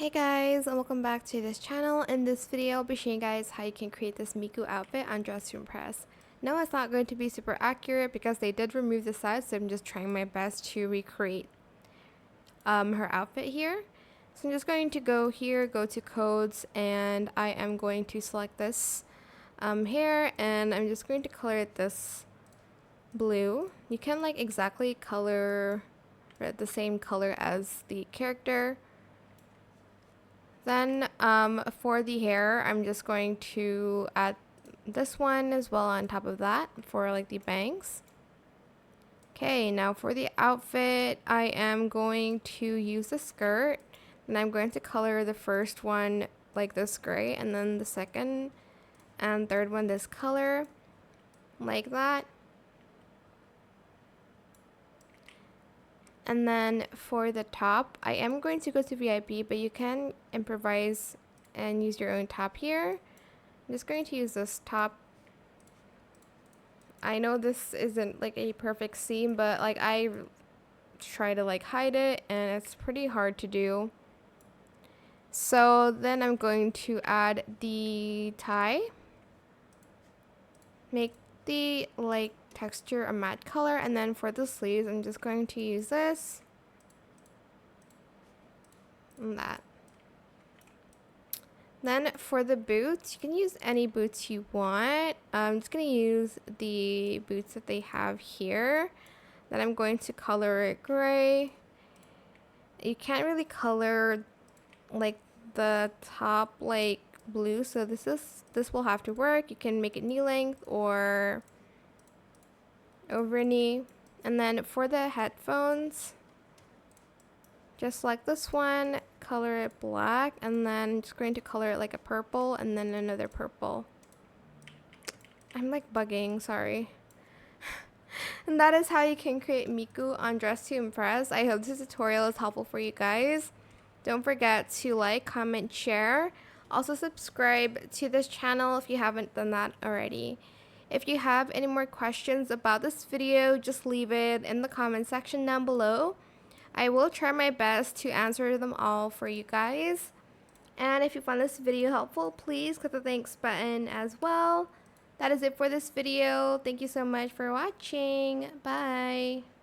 Hey guys, and welcome back to this channel. In this video, I'll be showing you guys how you can create this Miku outfit on Dress to Impress. No, it's not going to be super accurate because they did remove the sides, so I'm just trying my best to recreate her outfit here. So I'm just going to go here, go to codes, and I am going to select this hair, and I'm just going to color it this blue. You can like exactly color it the same color as the character. Then for the hair, I'm just going to add this one as well on top of that for like the bangs. Okay, now for the outfit, I am going to use the skirt, and I'm going to color the first one like this gray, and then the second and third one this color, like that. And then for the top, I am going to go to VIP, but you can improvise and use your own top here. I'm just going to use this top. I know this isn't like a perfect seam, but like I try to like hide it and it's pretty hard to do. So then I'm going to add the tie. Make the like texture a matte color, and then for the sleeves I'm just going to use this and that. Then for the boots, you can use any boots you want. I'm just going to use the boots that they have here. Then I'm going to color it gray. You can't really color like the top like blue, so this will have to work. You can make it knee length or over knee. And then for the headphones, just like this one, color it black, and then I'm just going to color it like a purple and then another purple. I'm like bugging, sorry. And that is how you can create Miku on Dress to Impress. I hope this tutorial is helpful for you guys. Don't forget to like, comment, share. Also subscribe to this channel if you haven't done that already. If you have any more questions about this video, just leave it in the comment section down below. I will try my best to answer them all for you guys. And if you found this video helpful, please click the thanks button as well. That is it for this video. Thank you so much for watching. Bye.